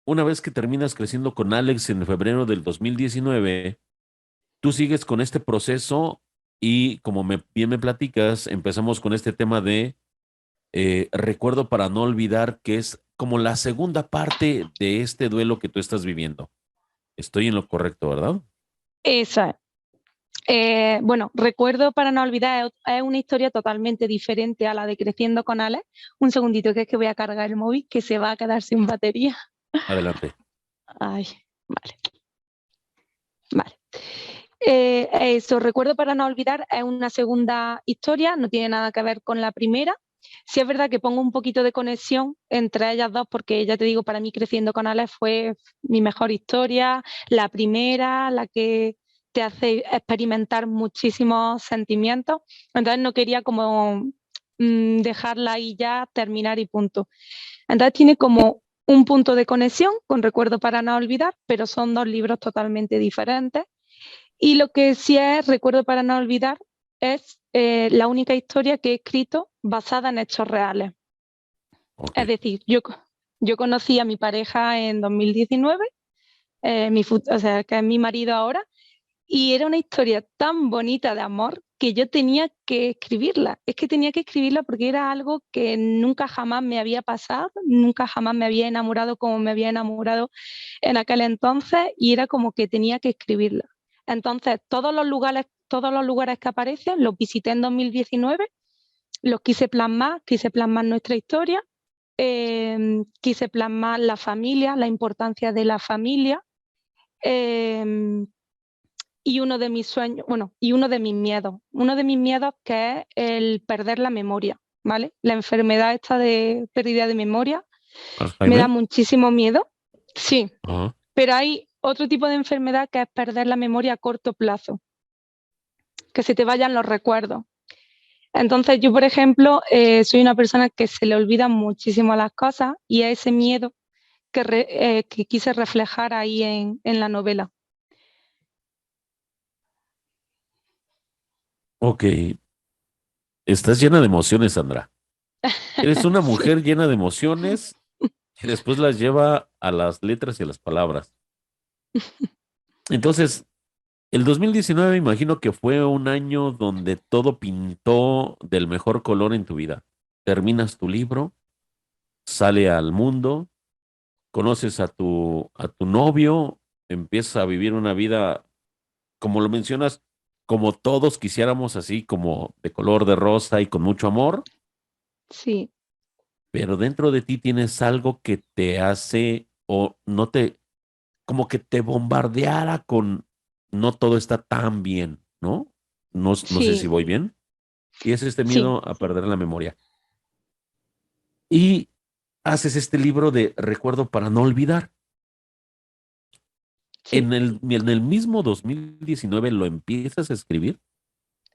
una vez que terminas creciendo con Alex en febrero del 2019, tú sigues con este proceso y como bien me platicas, empezamos con este tema de recuerdo para no olvidar, que es como la segunda parte de este duelo que tú estás viviendo. Estoy en lo correcto, ¿verdad? Esa es. Bueno, recuerdo para no olvidar, es una historia totalmente diferente a la de Creciendo con Alex. Un segundito, que es que voy a cargar el móvil, que se va a quedar sin batería. Adelante. Ay, vale, vale. Eso, recuerdo para no olvidar, es una segunda historia, no tiene nada que ver con la primera. Sí es verdad que pongo un poquito de conexión entre ellas dos, porque ya te digo, para mí Creciendo con Alex fue mi mejor historia, la primera, la que te hace experimentar muchísimos sentimientos. Entonces no quería como dejarla ahí ya, terminar y punto. Entonces tiene como un punto de conexión con Recuerdo para no olvidar, pero son dos libros totalmente diferentes. Y lo que sí es Recuerdo para no olvidar es la única historia que he escrito basada en hechos reales. Ok. Es decir, yo conocí a mi pareja en 2019, o sea, que es mi marido ahora, y era una historia tan bonita de amor que yo tenía que escribirla. Es que tenía que escribirla porque era algo que nunca jamás me había pasado, nunca jamás me había enamorado como me había enamorado en aquel entonces, y era como que tenía que escribirla. Entonces, todos los lugares que aparecen los visité en 2019, los quise plasmar nuestra historia, quise plasmar la familia, la importancia de la familia, eh, y uno de mis sueños, bueno, y uno de mis miedos, que es el perder la memoria, ¿vale? La enfermedad esta de pérdida de memoria me da Alzheimer. muchísimo miedo, sí, Ajá. pero hay otro tipo de enfermedad que es perder la memoria a corto plazo, que se te vayan los recuerdos. Entonces yo, por ejemplo, soy una persona que se le olvidan muchísimo las cosas, y es ese miedo que quise reflejar ahí en la novela. Ok. Estás llena de emociones, Sandra. Eres una Sí, mujer llena de emociones y después las lleva a las letras y a las palabras. Entonces, el 2019 me imagino que fue un año donde todo pintó del mejor color en tu vida. Terminas tu libro, sale al mundo, conoces a tu novio, empiezas a vivir una vida, como lo mencionas, como todos quisiéramos, así como de color de rosa y con mucho amor, sí, pero dentro de ti tienes algo que te hace o no te, como que te bombardeara con no todo está tan bien, ¿no? No, no sé si sí, voy bien. Y es este sí, miedo a perder la memoria. Y haces este libro de Recuerdo para no olvidar. sí. En el mismo 2019 lo empiezas a escribir.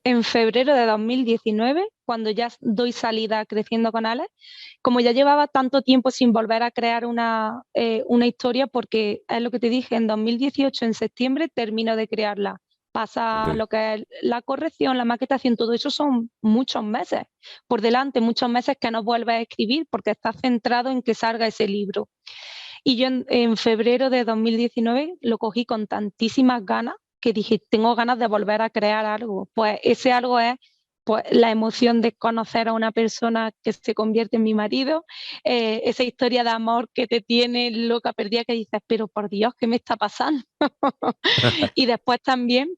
En febrero de 2019, cuando ya doy salida a Creciendo con Alex, como ya llevaba tanto tiempo sin volver a crear una historia, porque es lo que te dije, en 2018, en septiembre, termino de crearla. Ok. Pasa lo que es la corrección, la maquetación, todo eso son muchos meses por delante, muchos meses que no vuelves a escribir porque estás centrado en que salga ese libro. Y yo en febrero de 2019 lo cogí con tantísimas ganas que dije, tengo ganas de volver a crear algo. Pues ese algo es, pues, la emoción de conocer a una persona que se convierte en mi marido, esa historia de amor que te tiene loca perdida, que dices, pero por Dios, ¿qué me está pasando? Y después también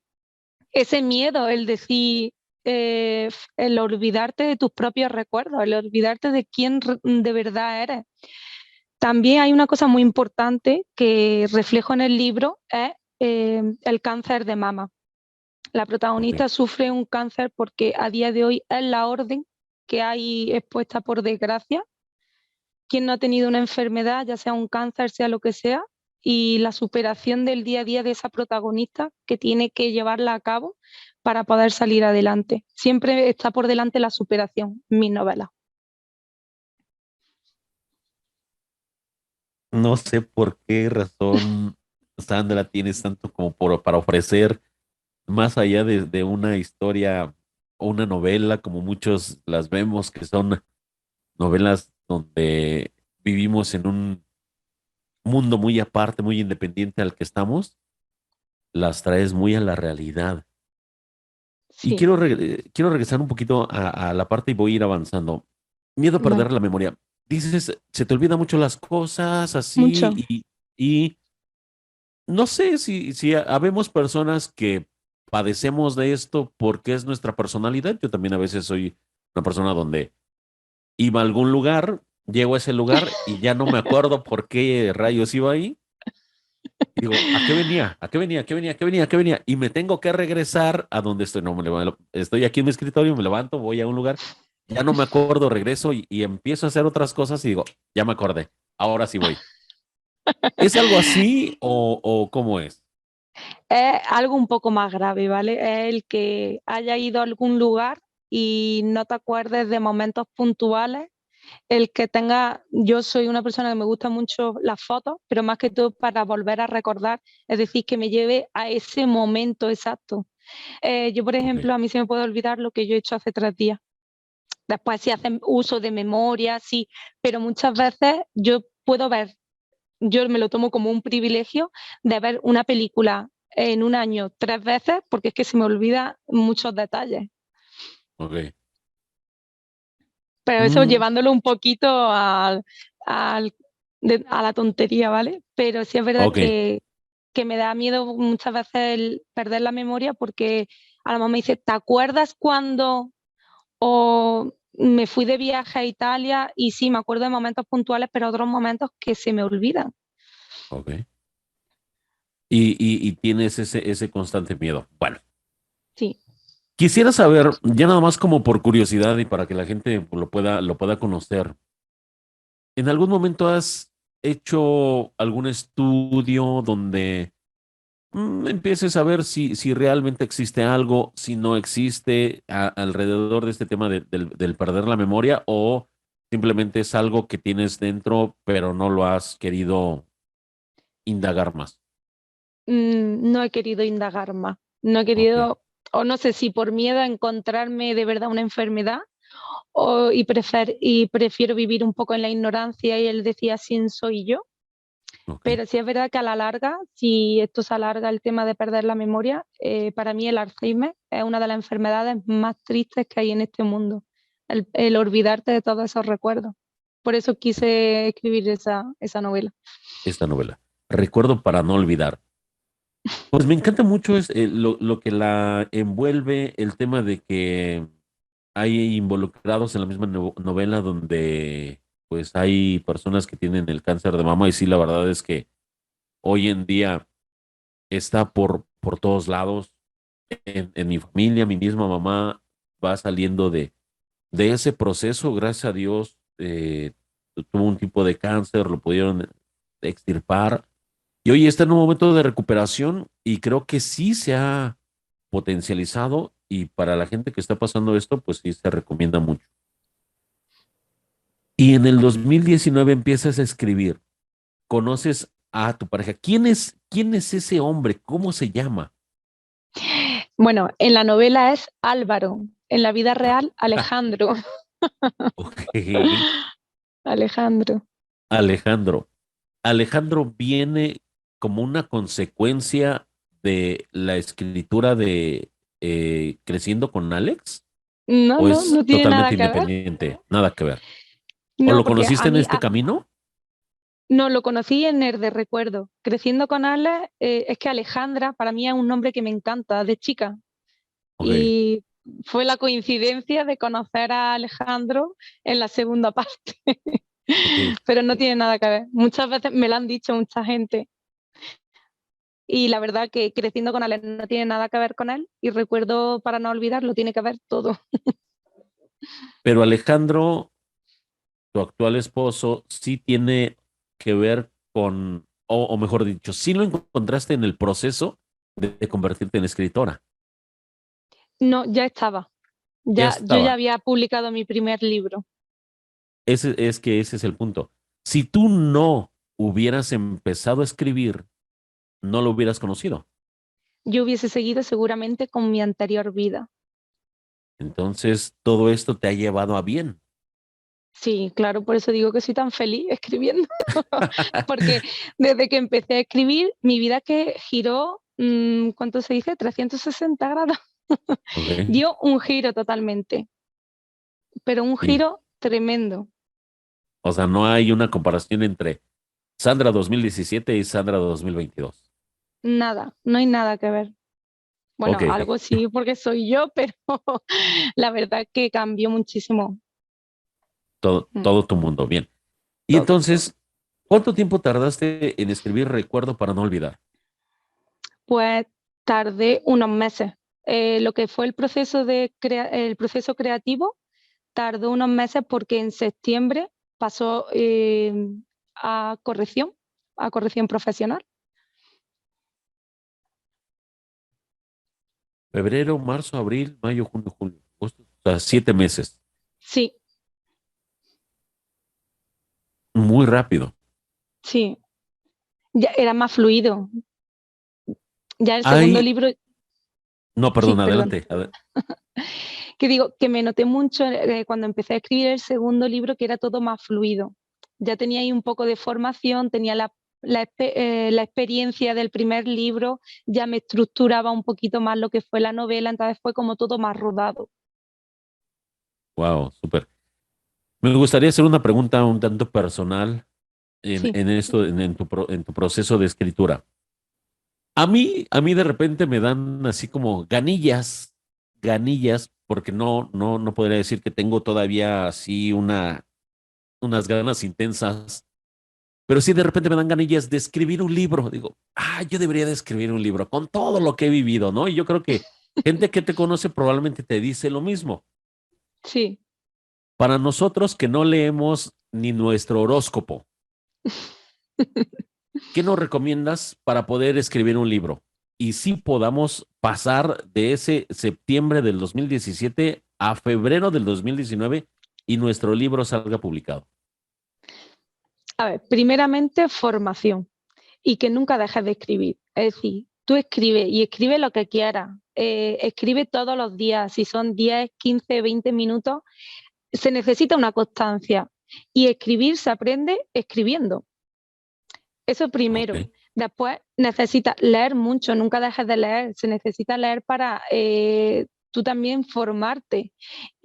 ese miedo, el decir, el olvidarte de tus propios recuerdos, el olvidarte de quién de verdad eres. También hay una cosa muy importante que reflejo en el libro, es el cáncer de mama. La Ok. protagonista sufre un cáncer porque a día de hoy es la orden que hay expuesta, por desgracia. Quien no ha tenido una enfermedad, ya sea un cáncer, sea lo que sea, y la superación del día a día de esa protagonista, que tiene que llevarla a cabo para poder salir adelante. Siempre está por delante la superación en mis novelas. No sé por qué razón, Sandra, tienes tanto como para ofrecer, más allá de una historia o una novela, como muchos las vemos, que son novelas donde vivimos en un mundo muy aparte, muy independiente al que estamos, las traes muy a la realidad. Y Sí, quiero regresar un poquito a la parte y voy a ir avanzando. Miedo a vale, perder la memoria. Dices, se te olvidan mucho las cosas así mucho. y no sé si habemos personas que padecemos de esto porque es nuestra personalidad. Yo también a veces soy una persona donde iba a algún lugar, llego a ese lugar y ya no me acuerdo por qué rayos iba ahí. Y digo, ¿a qué venía? ¿A qué venía? ¿A qué venía? ¿A qué venía? ¿A qué venía? Y me tengo que regresar a donde estoy. No, estoy aquí en mi escritorio, me levanto, voy a un lugar, ya no me acuerdo, regreso y empiezo a hacer otras cosas y digo, ya me acordé, ahora sí voy. ¿Es algo así o cómo es? Es algo un poco más grave, ¿vale? Es el que haya ido a algún lugar y no te acuerdes de momentos puntuales. El que tenga, yo soy una persona que me gusta mucho las fotos, pero más que todo para volver a recordar, es decir, que me lleve a ese momento exacto. Yo, por Ok, ejemplo, a mí se me puede olvidar lo que yo he hecho hace 3 días. Después, si hacen uso de memoria, sí, pero muchas veces yo puedo ver, yo me lo tomo como un privilegio de ver una película en un año 3 veces, porque es que se me olvida muchos detalles. ok. Pero eso Mm, llevándolo un poquito al- a la tontería, ¿vale? Pero sí es verdad ok, que me da miedo muchas veces el perder la memoria porque a lo mejor me dice, ¿te acuerdas cuando o me fui de viaje a Italia? Y sí, me acuerdo de momentos puntuales, pero otros momentos que se me olvidan. ok. Y tienes ese constante miedo. Bueno, Sí. quisiera saber, ya nada más como por curiosidad y para que la gente lo pueda conocer. ¿En algún momento has hecho algún estudio donde empieces a ver si realmente existe algo, si no existe alrededor de este tema del perder la memoria o simplemente es algo que tienes dentro pero no lo has querido indagar más? No he querido indagar más. No he Ok, querido, o no sé si por miedo a encontrarme de verdad una enfermedad y prefiero vivir un poco en la ignorancia y él decía, ¿quién soy yo? ok. Pero sí es verdad que a la larga, si esto se alarga el tema de perder la memoria, para mí el Alzheimer es una de las enfermedades más tristes que hay en este mundo, el olvidarte de todos esos recuerdos. Por eso quise escribir esa novela. Esta novela. Recuerdo para no olvidar. Pues me encanta mucho lo que la envuelve, el tema de que hay involucrados en la misma novela donde pues hay personas que tienen el cáncer de mama y sí, la verdad es que hoy en día está por todos lados. En mi familia, mi misma mamá va saliendo de ese proceso, gracias a Dios, tuvo un tipo de cáncer, lo pudieron extirpar y hoy está en un momento de recuperación y creo que sí se ha potencializado y para la gente que está pasando esto, pues sí se recomienda mucho. Y en el 2019 empiezas a escribir, conoces a tu pareja. ¿Quién es ese hombre? ¿Cómo se llama? Bueno, en la novela es Álvaro, en la vida real Alejandro. Ok. Alejandro. Alejandro. Alejandro viene como una consecuencia de la escritura de Creciendo con Alex No, o no, es no tiene totalmente nada que ver. independiente, nada que ver. ¿O No, lo porque conociste a en mí, este camino? no, lo conocí en el de Recuerdo. Creciendo con Alex, es que Alejandra para mí es un nombre que me encanta de chica. Ok, Y fue la coincidencia de conocer a Alejandro en la segunda parte. ok. Pero no tiene nada que ver. Muchas veces me lo han dicho mucha gente. Y la verdad que Creciendo con Alex no tiene nada que ver con él. Y Recuerdo para no olvidarlo tiene que ver todo. Pero Alejandro, tu actual esposo, sí tiene que ver con, o mejor dicho, sí lo encontraste en el proceso de convertirte en escritora. No, ya estaba. Ya Yo ya estaba. había publicado mi primer libro. Ese es el punto. Si tú no hubieras empezado a escribir, no lo hubieras conocido. Yo hubiese seguido seguramente con mi anterior vida. Entonces, todo esto te ha llevado a bien. Sí, claro, por eso digo que soy tan feliz escribiendo, porque desde que empecé a escribir, mi vida que giró, ¿cuánto se dice? 360 grados. ¿Ok? Dio un giro totalmente, pero un Y, giro tremendo. o sea, no hay una comparación entre Sandra 2017 y Sandra 2022. Nada, no hay nada que ver. Ok, Bueno, algo sí porque soy yo, pero la verdad que cambió muchísimo. Mm, todo tu mundo, bien. Y todo, todo. entonces, ¿cuánto tiempo tardaste en escribir Recuerdo para no olvidar? Pues tardé unos meses. Lo que fue el proceso creativo tardó unos meses porque en septiembre pasó a corrección profesional. Febrero, marzo, abril, mayo, junio, julio, agosto. O sea, 7 meses. Sí, Muy rápido. sí, ya era más fluido. Ya el segundo Hay, libro, no, sí, perdón, perdón, adelante. que digo que me noté mucho cuando empecé a escribir el segundo libro que era todo más fluido. Ya tenía ahí un poco de formación, tenía la experiencia del primer libro, ya me estructuraba un poquito más lo que fue la novela, entonces fue como todo más rodado. Wow, súper. Me gustaría hacer una pregunta un tanto personal Sí, en esto, en tu proceso de escritura. A mí de repente me dan así como ganillas, porque no podría decir que tengo todavía así unas ganas intensas, pero sí de repente me dan ganillas de escribir un libro. Digo, yo debería de escribir un libro con todo lo que he vivido, ¿no? Y yo creo que gente que te conoce probablemente te dice lo mismo. sí. Para nosotros que no leemos ni nuestro horóscopo, ¿qué nos recomiendas para poder escribir un libro? Y si podamos pasar de ese septiembre del 2017 a febrero del 2019 y nuestro libro salga publicado. A ver, primeramente formación y que nunca dejes de escribir. Es decir, tú escribe y escribe lo que quieras. Escribe todos los días, si son 10, 15, 20 minutos, se necesita una constancia y escribir se aprende escribiendo. Eso Ok. primero. Después necesitas leer mucho, nunca dejes de leer. Se necesita leer para tú también formarte.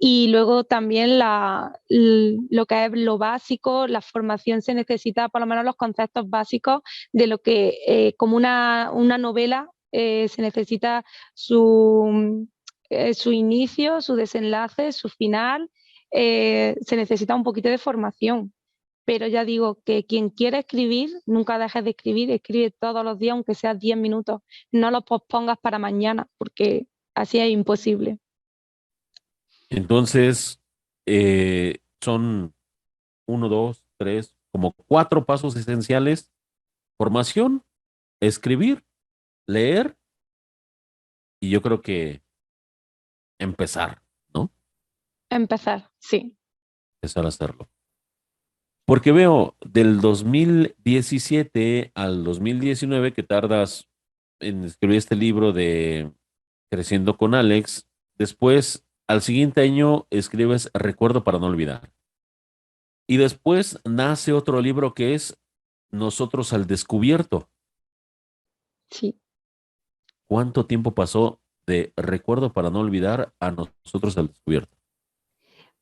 Y luego también lo que es lo básico, la formación se necesita, por lo menos los conceptos básicos de lo que como una novela se necesita su inicio, su desenlace, su final. Se necesita un poquito de formación, pero ya digo que quien quiera escribir, nunca dejes de escribir, escribe todos los días, aunque sea 10 minutos. No lo pospongas para mañana, porque así es imposible. Entonces, son uno, dos, tres, como cuatro pasos esenciales. Formación, escribir, leer y yo creo que empezar, ¿no? Empezar, sí, Empezar a hacerlo. Porque veo del 2017 al 2019 que tardas en escribir este libro de Creciendo con Alex. Después, al siguiente año, escribes Recuerdo para no olvidar. Y después nace otro libro que es Nosotros al descubierto. sí. ¿Cuánto tiempo pasó de Recuerdo para no olvidar a Nosotros al descubierto?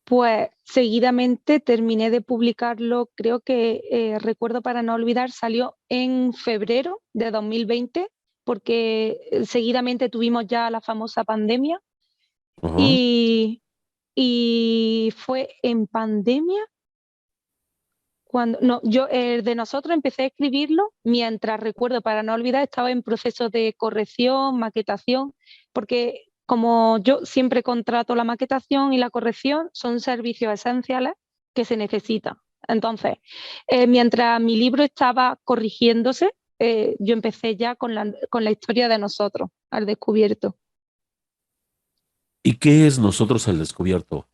Pues seguidamente terminé de publicarlo, creo que Recuerdo para no olvidar salió en febrero de 2020, porque seguidamente tuvimos ya la famosa pandemia Ajá. y, y fue en pandemia. Cuando, no, yo de nosotros empecé a escribirlo mientras Recuerdo para no olvidar estaba en proceso de corrección, maquetación, porque como yo siempre contrato la maquetación y la corrección, son servicios esenciales que se necesitan. Entonces, mientras mi libro estaba corrigiéndose, yo empecé ya con la historia de nosotros, al descubierto. ¿Y qué es Nosotros al descubierto,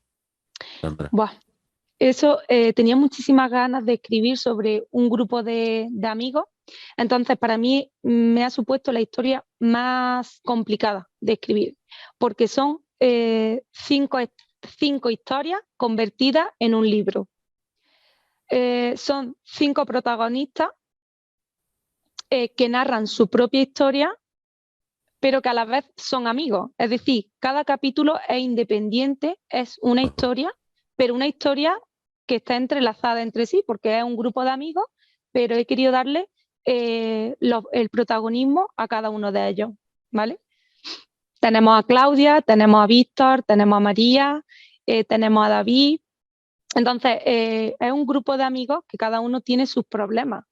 Sandra? Buah, eso, tenía muchísimas ganas de escribir sobre un grupo de amigos. Entonces, para mí me ha supuesto la historia más complicada de escribir, porque son cinco historias convertidas en un libro. son 5 protagonistas que narran su propia historia, pero que a la vez son amigos. Es decir, cada capítulo es independiente, es una historia, pero una historia que está entrelazada entre sí, porque es un grupo de amigos, pero he querido darle el protagonismo a cada uno de ellos, ¿vale? Tenemos a Claudia, tenemos a Víctor, tenemos a María, tenemos a David. Entonces, es un grupo de amigos que cada uno tiene sus problemas,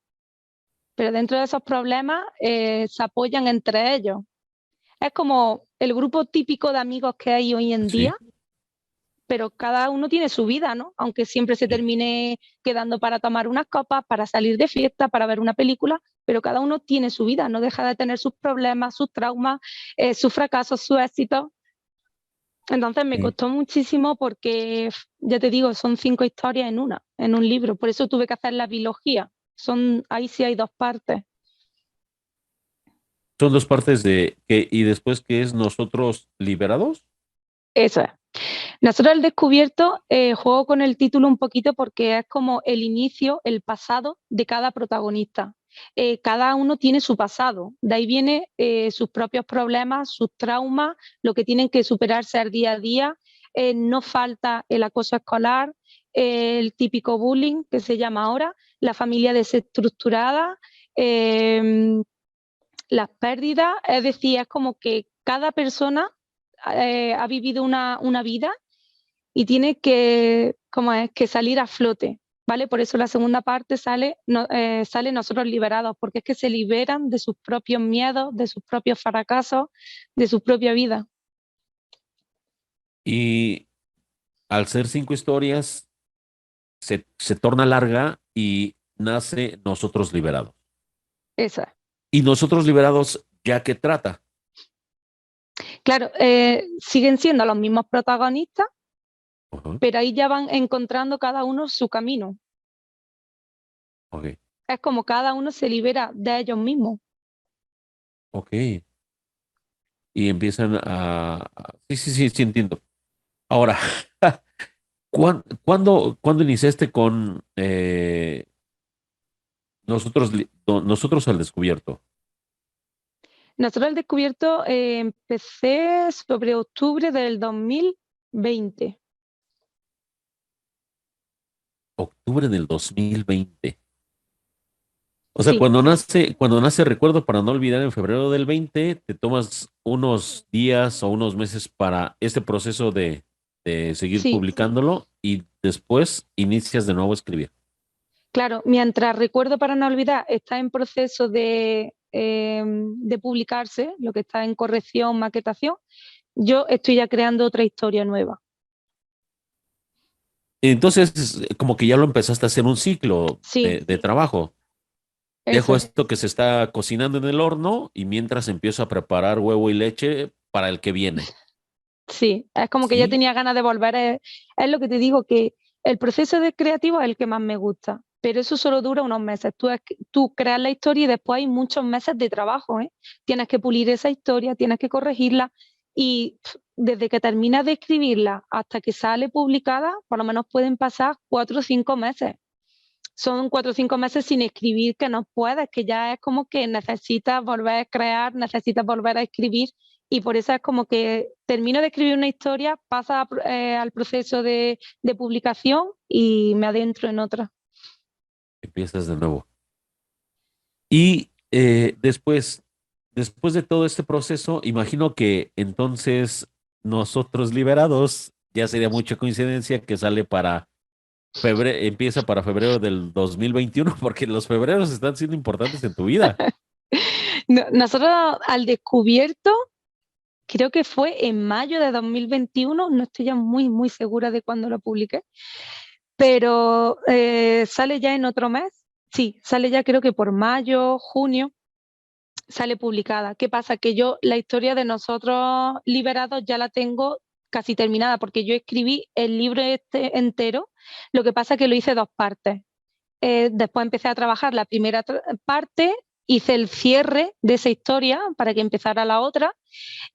pero dentro de esos problemas se apoyan entre ellos. Es como el grupo típico de amigos que hay hoy en Sí, día, pero cada uno tiene su vida, ¿no? Aunque siempre se sí. termine quedando para tomar unas copas, para salir de fiesta, para ver una película, pero cada uno tiene su vida, no deja de tener sus problemas, sus traumas, sus fracasos, sus éxitos. Entonces me Sí. costó muchísimo porque, ya te digo, son 5 historias en un libro, por eso tuve que hacer la biología. Ahí sí hay 2 partes. Son dos partes de que, y después que es nosotros liberados. Eso es. Nosotros el descubierto juego con el título un poquito porque es como el inicio, el pasado de cada protagonista. Cada uno tiene su pasado, de ahí vienen sus propios problemas, sus traumas, lo que tienen que superarse al día a día. No falta el acoso escolar, el típico bullying que se llama ahora, la familia desestructurada, las pérdidas, es decir, es como que cada persona ha vivido una vida y tiene que, ¿cómo es? Que salir a flote, ¿vale? Por eso la segunda parte sale nosotros liberados, porque es que se liberan de sus propios miedos, de sus propios fracasos, de su propia vida. Y al ser 5 historias, se torna larga y nace Nosotros Liberados. Eso es. Y Nosotros Liberados, ¿ya que trata? Claro, siguen siendo los mismos protagonistas, Ajá, pero ahí ya van encontrando cada uno su camino. ok, Es como cada uno se libera de ellos mismos. ok. Y empiezan sí, sí, sí, sí, entiendo. Ahora, ¿cuándo iniciaste con nosotros al descubierto? Nosotros el descubierto empecé sobre octubre del 2020. Octubre del 2020. O sea, Sí, cuando nace Recuerdo para no olvidar en febrero del 20, te tomas unos días o unos meses para este proceso de seguir sí. publicándolo y después inicias de nuevo a escribir. Claro, mientras Recuerdo para no olvidar está en proceso de publicarse, lo que está en corrección, maquetación, yo estoy ya creando otra historia nueva. Entonces, como que ya lo empezaste a hacer un ciclo Sí, de trabajo. eso Dejo es. esto que se está cocinando en el horno y mientras empiezo a preparar huevo y leche para el que viene. Sí, es como que ya ¿Sí? tenía ganas de volver. Es lo que te digo, que el proceso de creativo es el que más me gusta, pero eso solo dura unos meses. Tú creas la historia y después hay muchos meses de trabajo, ¿eh? Tienes que pulir esa historia, tienes que corregirla y desde que terminas de escribirla hasta que sale publicada, por lo menos pueden pasar 4 o 5 meses. Son 4 o 5 meses sin escribir que no puedes, que ya es como que necesitas volver a crear, necesitas volver a escribir y por eso es como que termino de escribir una historia, pasa al proceso de publicación y me adentro en otra. Empiezas de nuevo. Y después de todo este proceso, imagino que entonces nosotros liberados, ya sería mucha coincidencia que sale para febrero, empieza para febrero del 2021, porque los febreros están siendo importantes en tu vida. Nosotros al descubierto, creo que fue en mayo de 2021, no estoy ya muy segura de cuándo lo publiqué, pero sale ya en otro mes. Sí, sale ya creo que por mayo, junio. Sale publicada. ¿Qué pasa? Que yo la historia de nosotros liberados ya la tengo casi terminada porque yo escribí el libro este entero, lo que pasa es que lo hice 2 partes. Después empecé a trabajar la primera parte, hice el cierre de esa historia para que empezara la otra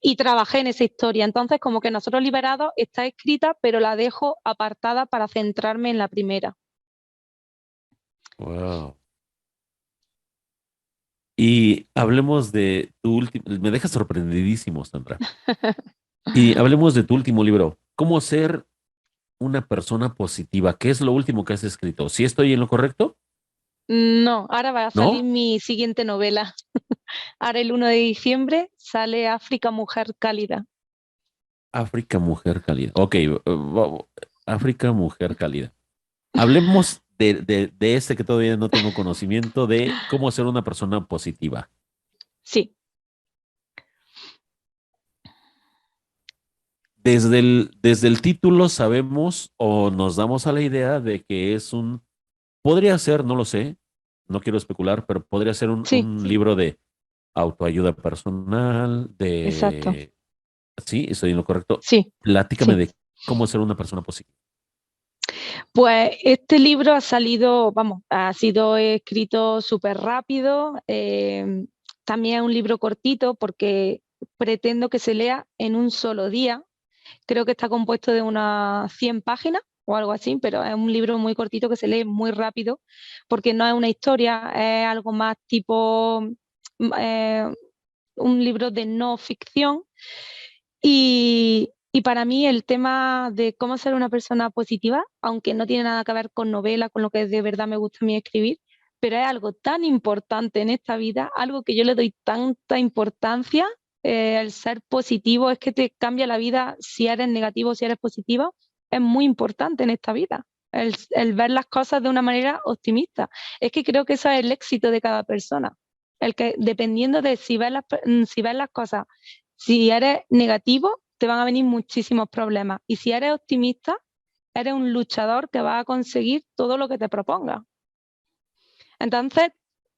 y trabajé en esa historia. Entonces, como que nosotros liberados está escrita, pero la dejo apartada para centrarme en la primera. Wow. Y hablemos de tu último, me dejas sorprendidísimo, Sandra. Y hablemos de tu último libro, ¿Cómo ser una persona positiva? ¿Qué es lo último que has escrito? ¿Sí estoy en lo correcto? No, ahora va a salir ¿No? mi siguiente novela. Ahora el 1 de diciembre sale África, Mujer Cálida. África, mujer cálida. Ok, África, mujer cálida. Hablemos de este que todavía no tengo conocimiento de cómo ser una persona positiva. Sí, Desde el título sabemos o nos damos a la idea de que podría ser, no lo sé, no quiero especular, pero podría ser un, sí, un libro de autoayuda personal, exacto. sí, estoy en lo correcto. Sí, Platícame sí. de cómo ser una persona positiva. Pues este libro ha salido, vamos, ha sido escrito súper rápido. También es un libro cortito porque pretendo que se lea en un solo día. Creo que está compuesto de unas 100 páginas o algo así, pero es un libro muy cortito que se lee muy rápido porque no es una historia, es algo más tipo eh, un libro de no ficción. Y para mí el tema de cómo ser una persona positiva, aunque no tiene nada que ver con novela, con lo que de verdad me gusta a mí escribir, pero es algo tan importante en esta vida, algo que yo le doy tanta importancia, el ser positivo es que te cambia la vida si eres negativo o si eres positivo, es muy importante en esta vida. El ver las cosas de una manera optimista. Es que creo que eso es el éxito de cada persona. El que dependiendo de si ves las cosas, si eres negativo, te van a venir muchísimos problemas. Y si eres optimista, eres un luchador que va a conseguir todo lo que te proponga. Entonces,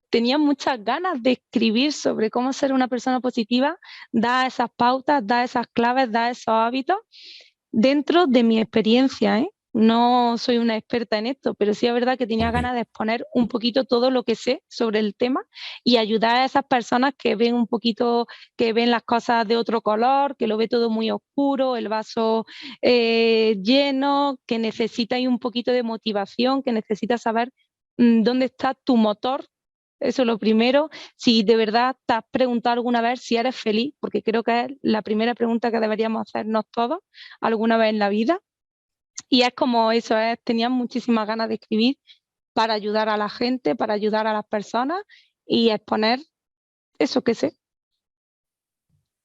tenía muchas ganas de escribir sobre cómo ser una persona positiva, dar esas pautas, dar esas claves, dar esos hábitos dentro de mi experiencia, ¿eh? No soy una experta en esto, pero sí es verdad que tenía Ok. ganas de exponer un poquito todo lo que sé sobre el tema y ayudar a esas personas que ven un poquito, que ven las cosas de otro color, que lo ve todo muy oscuro, el vaso lleno, que necesita ahí un poquito de motivación, que necesita saber dónde está tu motor. Eso es lo primero. Si de verdad te has preguntado alguna vez si eres feliz, porque creo que es la primera pregunta que deberíamos hacernos todos alguna vez en la vida. Y es como eso, tenía muchísimas ganas de escribir para ayudar a la gente, para ayudar a las personas y exponer eso que sé.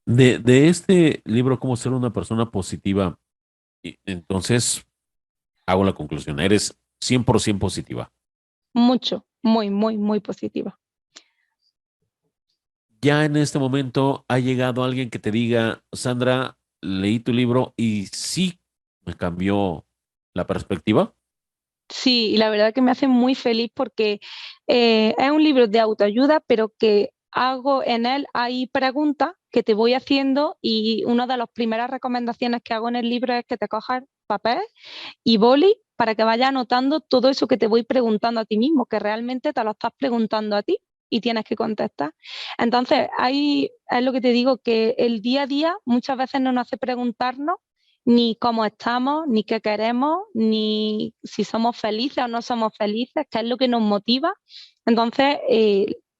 De este libro, ¿Cómo ser una persona positiva? Entonces, hago la conclusión, eres 100% positiva. Mucho, muy, muy, muy positiva. Ya en este momento ha llegado alguien que te diga, Sandra, leí tu libro y sí me cambió la perspectiva. Sí, y la verdad que me hace muy feliz porque es un libro de autoayuda, pero que hago en él, hay preguntas que te voy haciendo y una de las primeras recomendaciones que hago en el libro es que te cojas papel y boli para que vayas anotando todo eso que te voy preguntando a ti mismo, que realmente te lo estás preguntando a ti y tienes que contestar. Entonces, ahí es lo que te digo, que el día a día muchas veces no nos hace preguntarnos ni cómo estamos, ni qué queremos, ni si somos felices o no somos felices, qué es lo que nos motiva. Entonces,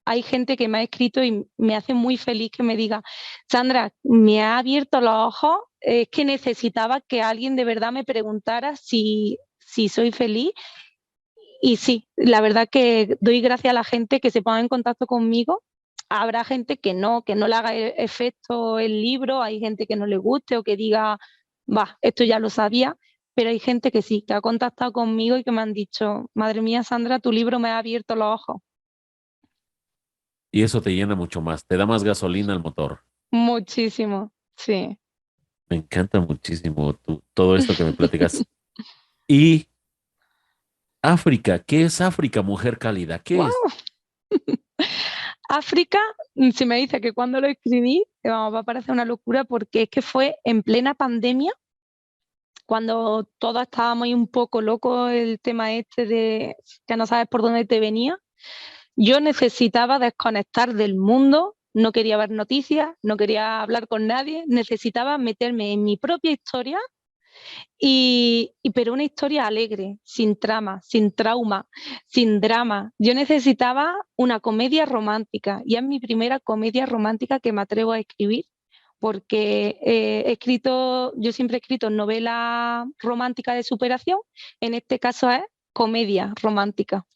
hay gente que me ha escrito y me hace muy feliz que me diga, Sandra, me ha abierto los ojos, es que necesitaba que alguien de verdad me preguntara si soy feliz. Y sí, la verdad que doy gracias a la gente que se ponga en contacto conmigo. Habrá gente que no le haga efecto el libro, hay gente que no le guste o que diga, va, esto ya lo sabía, pero hay gente que sí, que ha contactado conmigo y que me han dicho, madre mía, Sandra, tu libro me ha abierto los ojos. Y eso te llena mucho más, te da más gasolina al motor. Muchísimo, sí. Me encanta muchísimo todo esto que me platicas. Y África, ¿qué es África, mujer cálida? ¿Qué es? ¡Wow! África, si me dice que cuando lo escribí, vamos, va a parecer una locura porque es que fue en plena pandemia, cuando todos estábamos ahí un poco locos, el tema este de que no sabes por dónde te venía. Yo necesitaba desconectar del mundo, no quería ver noticias, no quería hablar con nadie, necesitaba meterme en mi propia historia Pero una historia alegre, sin trama, sin trauma, sin drama. Yo necesitaba una comedia romántica y es mi primera comedia romántica que me atrevo a escribir porque yo siempre he escrito novela romántica de superación, en este caso es comedia romántica.